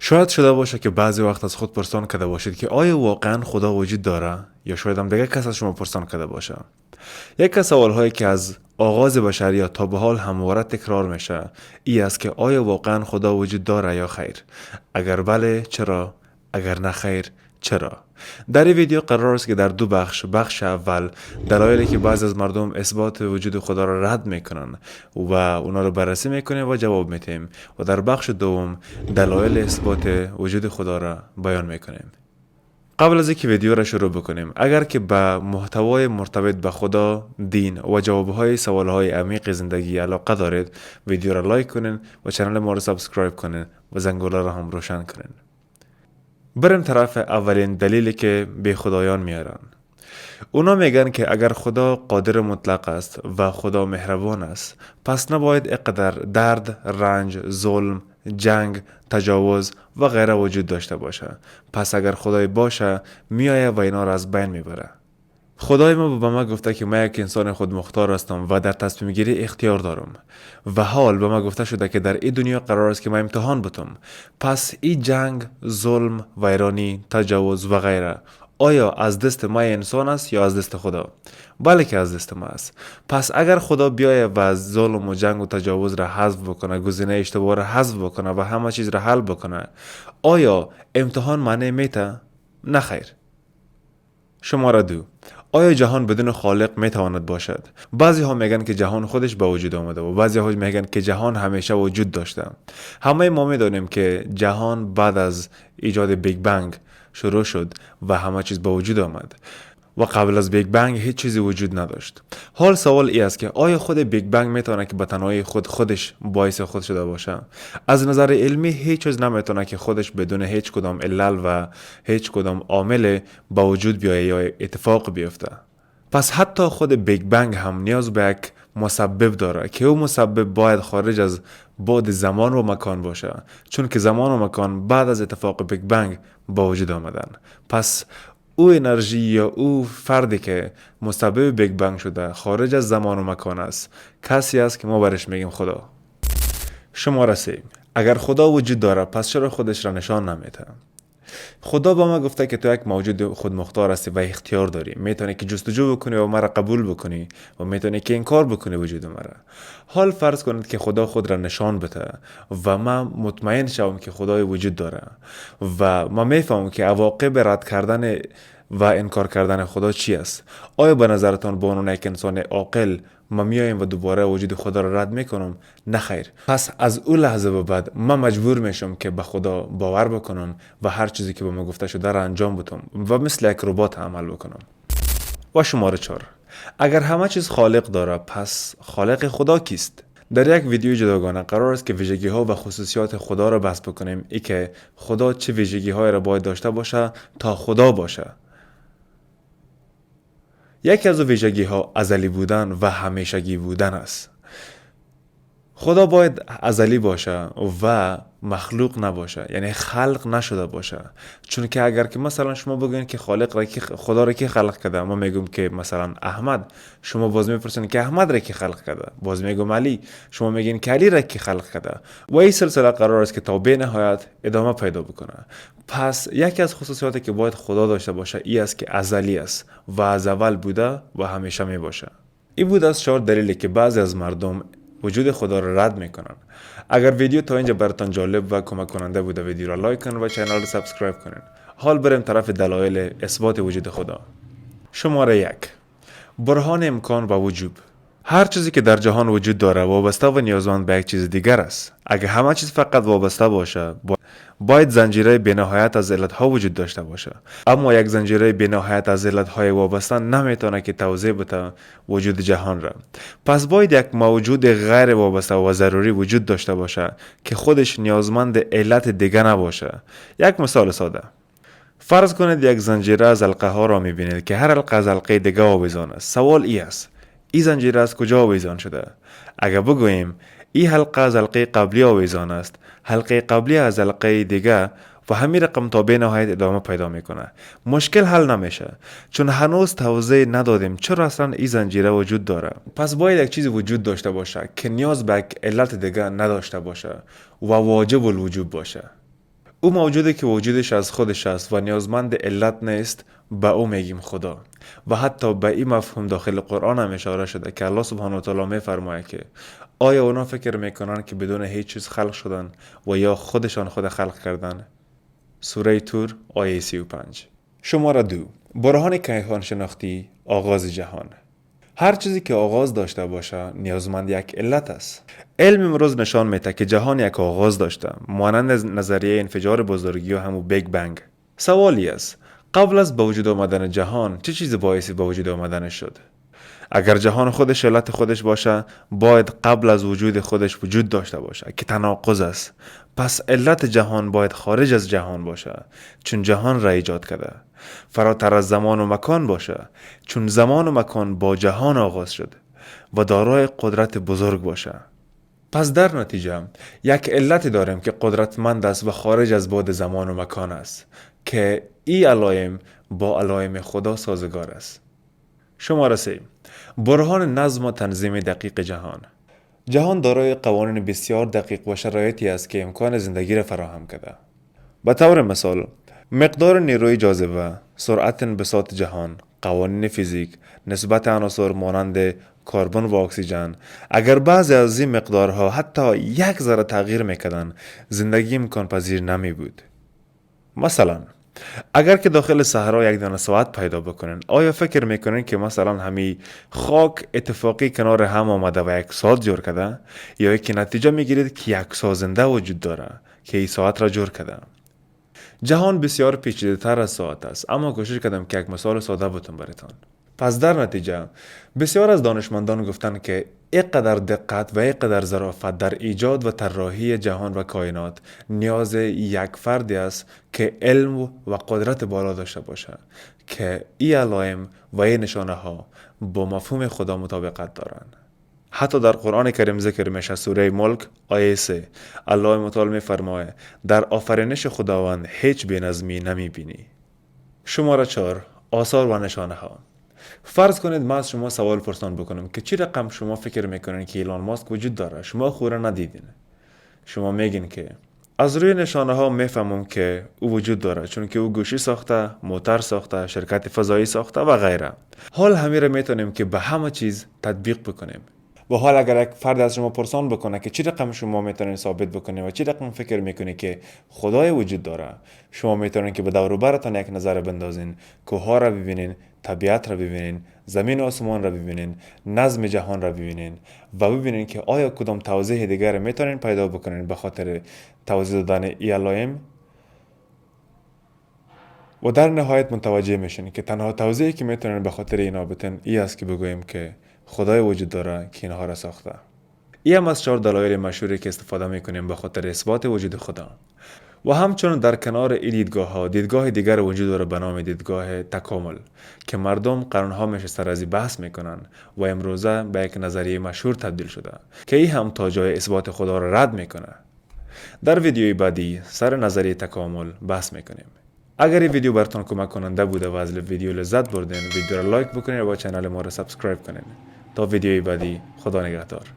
شاید شده باشه که بعضی وقت از خود پرسان کرده باشید که آیا واقعا خدا وجود داره، یا شاید هم دیگه کس از شما پرسان کرده باشه. یک از سوالهایی که از آغاز بشریت تا به حال همواره تکرار میشه ای است که آیا واقعا خدا وجود داره یا خیر؟ اگر بله چرا؟ اگر نه خیر چرا؟ در این ویدیو قرار است که در دو بخش اول دلایلی که بعضی از مردم اثبات وجود خدا را رد میکنن و اونا رو بررسی میکنیم و جواب میتیم، و در بخش دوم دلایل اثبات وجود خدا را بیان میکنیم. قبل از اینکه ویدیو را شروع بکنیم، اگر که به محتوای مرتبط به خدا، دین و جوابهای سوالهای عمیق زندگی علاقه دارید، ویدیو را لایک کنین و کانال ما را سابسکرایب کنین و زنگوله را هم روشن کنین. بریم طرف اولین دلیلی که به خدایان میارن. اونا میگن که اگر خدا قادر مطلق است و خدا مهربان است، پس نباید اقدر درد، رنج، ظلم، جنگ، تجاوز و غیره وجود داشته باشه. پس اگر خدای باشه میایه و اینا را از بین میبره. خدای ما به ما گفته که من یک انسان خود مختار هستم و در تصمیم گیری اختیار دارم، و حال به ما گفته شده که در این دنیا قرار است که من امتحان بتم. پس این جنگ، ظلم، ویرانی، تجاوز و غیره آیا از دست ما انسان است یا از دست خدا؟ بله که از دست ما است. پس اگر خدا بیایه و از ظلم و جنگ و تجاوز را حذف بکنه، گزینه اشتباه را حذف بکنه و همه چیز را حل بکنه، آیا امتحان معنی میته؟ نه خیر. شماره 2، آیا جهان بدون خالق میتواند باشد؟ بعضی ها میگن که جهان خودش به وجود آمده و بعضی ها میگن که جهان همیشه وجود داشته. همه ما میدانیم که جهان بعد از ایجاد بیگ بنگ شروع شد و همه چیز به وجود آمد و قبل از بیگ بنگ هیچ چیزی وجود نداشت. حال سوال ای است که آیا خود بیگ بنگ میتونه که به تنهایی خودش باعث خود شده باشه؟ از نظر علمی هیچ چیز نمیتونه که خودش بدون هیچ کدام علل و هیچ کدام عامل به وجود بیایه یا اتفاق بیفته. پس حتی خود بیگ بنگ هم نیاز به یک مسبب داره که او مسبب باید خارج از بعد زمان و مکان باشه، چون که زمان و مکان بعد از اتفاق بیگ بنگ با وجود آمدن. پس او انرژی یا او فردی که مسبب بیگ بنگ شده خارج از زمان و مکان است، کسی است که ما برش میگیم خدا. شماره 3، اگر خدا وجود داره پس چرا خودش را نشان نمیده؟ خدا با ما گفته که تو یک موجود خودمختار هستی و اختیار داری، میتونی که جستجو بکنی و مرا قبول بکنی و میتونی که انکار بکنی وجود مرا. حال فرض کنید که خدا خود را نشان بده و من مطمئن شوم که خدای وجود داره و من میفهمم که عواقب رد کردن و انکار کردن خدا چی است. آیا به نظرتان به عنوان یک انسان عاقل ما میایم و دوباره وجود خدا را رد میکنم؟ نه خیر. پس از اون لحظه به بعد من مجبور میشم که به خدا باور بکنم و هر چیزی که به من گفته شده را انجام بدم و مثل یک ربات عمل بکنم. و شماره 4، اگر همه چیز خالق داره پس خالق خدا کیست؟ در یک ویدیو جداگانه قرار است که ویژگی ها و خصوصیات خدا را بحث بکنیم، ای که خدا چه ویژگی های را باید داشته باشه تا خدا باشه. یکی از ویژگی ها ازلی بودن و همیشگی بودن است. خدا باید ازلی باشه و مخلوق نباشه، یعنی خلق نشده باشه. چون که اگر که مثلا شما بگین که خدا را کی خلق کرده، ما میگم که مثلا احمد، شما باز میپرسین که احمد را کی خلق کرده، باز میگم علی، شما میگین که علی را کی خلق کرده، و این سلسله قرار است که تا به نهایت ادامه پیدا بکنه. پس یکی از خصوصیاتی که باید خدا داشته باشه ای است که ازلی است و از اول بوده و همیشه می باشه. این بود از 4 دلیلی که بعضی از مردم وجود خدا را رد میکنن. اگر ویدیو تا اینجا براتون جالب و کمک کننده بوده، ویدیو را لایک کنین و کانال را سابسکرایب کنین. حال بریم طرف دلایل اثبات وجود خدا. شماره 1، برهان امکان و وجوب. هر چیزی که در جهان وجود داره وابسته و نیازمند به یک چیز دیگر است. اگه همه چیز فقط وابسته باشه، باید زنجیره بی‌نهایت از علتها وجود داشته باشه. اما یک زنجیره بی‌نهایت از علتهای وابسته نمیتونه که توضیح بده وجود جهان را. پس باید یک موجود غیر وابسته و ضروری وجود داشته باشه که خودش نیازمند علت دیگه نباشه. یک مثال ساده: فرض کنید یک زنجیره از حلقه ها را میبینید که هر حلقه از حلقه دیگه آویزان است. سوال ای است: این زنجیره از کجا آویزان شده؟ اگر بگوییم این حلقه از حلقه قبلی آویزان است، حلقه قبلی از حلقه دیگه و همین رقم تا به نهایت ادامه پیدا میکنه، مشکل حل نمیشه، چون هنوز توضیح ندادیم چرا اصلا این زنجیره وجود داره. پس باید یک چیز وجود داشته باشه که نیاز به یک علت دیگه نداشته باشه و واجب الوجود باشه. او موجوده که وجودش از خودش است و نیازمند علت نیست، به او میگیم خدا. و حتی به این مفهوم داخل قرآن هم اشاره شده که الله سبحانه و تعالی میفرماید که آیا اونا فکر میکنن که بدون هیچ چیز خلق شدن و یا خودشان خود خلق کردن؟ سوره تور آیه 35. شماره 2. برهان کیهان شناختی، آغاز جهان. هر چیزی که آغاز داشته باشه نیازمند یک علت است. علم امروز نشان میده که جهان یک آغاز داشته، مانند نظریه انفجار بزرگی و همون بیگ بنگ. سوالی است، قبل از به وجود آمدن جهان چه چیزی باعث به وجود آمدنش شد؟ اگر جهان خودش علت خودش باشه، باید قبل از وجود خودش وجود داشته باشه که تناقض است. پس علت جهان باید خارج از جهان باشه، چون جهان را ایجاد کرده. فراتر از زمان و مکان باشه، چون زمان و مکان با جهان آغاز شد و دارای قدرت بزرگ باشه. پس در نتیجه یک علت داریم که قدرتمند است و خارج از بعد زمان و مکان است که این علائم با علائم خدا سازگار است. شماره 3. برهان نظم و تنظیم دقیق جهان. جهان دارای قوانین بسیار دقیق و شرایطی است که امکان زندگی را فراهم کرده. به طور مثال، مقدار نیروی جاذبه، سرعت انبساط جهان، قوانین فیزیک، نسبت عناصر مانند کربن و اکسیژن، اگر بعضی از این مقدارها حتی یک ذره تغییر میکردن، زندگی امکان پذیر نمی بود. مثلا اگر که داخل صحرا یک دانه ساعت پیدا بکنن، آیا فکر میکنن که مثلا همین خاک اتفاقی کنار هم آمده و یک ساعت جور کرده، یا یکی نتیجه میگیرید که یک سازنده وجود داره که این ساعت را جور کرده؟ جهان بسیار پیچیده تر از ساعت است، اما کوشش کردم که یک مثال ساده بتون براتون. پس در نتیجه بسیار از دانشمندان گفتن که اینقدر دقت و اینقدر ظرافت در ایجاد و طراحی جهان و کائنات نیاز یک فردی است که علم و قدرت بالا داشته باشه که این علائم و این نشانه ها با مفهوم خدا مطابقت دارند. حتی در قرآن کریم ذکر میشه، سوره ملک آیه 3 الله متعال میفرماید در آفرینش خداوند هیچ بی‌نظمی نمیبینی. شماره 4. آثار و نشانه ها. فرض کنید من از شما سوال پرسان بکنم که چی رقم شما فکر میکنین که ایلان ماسک وجود داره؟ شما خوره ندیدین. شما میگین که از روی نشانه ها میفهمم که او وجود داره، چون که او گوشی ساخته، موتر ساخته، شرکت فضایی ساخته و غیره. حال همین را میتونیم که به همه چیز تطبیق بکنیم. و حال اگر یک فرد از شما پرسان بکنه که چی رقم شما میتونید ثابت بکنید و چی رقم فکر میکنید که خدای وجود داره، شما میتونید که به دور و برتان یک نظر بندازین، کوه را ببینین، طبیعت را ببینین، زمین و آسمان را ببینین، نظم جهان را ببینین و ببینین که آیا کدام توضیح دیگر میتونین پیدا بکنین به خاطر توضیح دادن این علائم. و در نهایت متوجه میشین که تنها توضیحی که میتونین به خاطر اینا بتن این است که بگوییم که خدای وجود داره که اینها را ساخته. این هم از 4 دلایل مشهوری که استفاده میکنیم به خاطر اثبات وجود خدا. و همچنین در کنار این دیدگاه دیگر وجود داره به نام دیدگاه تکامل که مردم قرنها میشه سر از بحث میکنن و امروزه به یک نظریه مشهور تبدیل شده که این هم تا جای اثبات خدا را رد میکنه. در ویدیوی بعدی سر نظریه تکامل بحث میکنیم. اگر این ویدیو براتون کمک کننده بوده و از ویدیو لذت بردین، ویدیو را لایک بکنید و چنل ما را سابسکرایب کنید. تا ویدیوی بعدی، خدا نگهدار.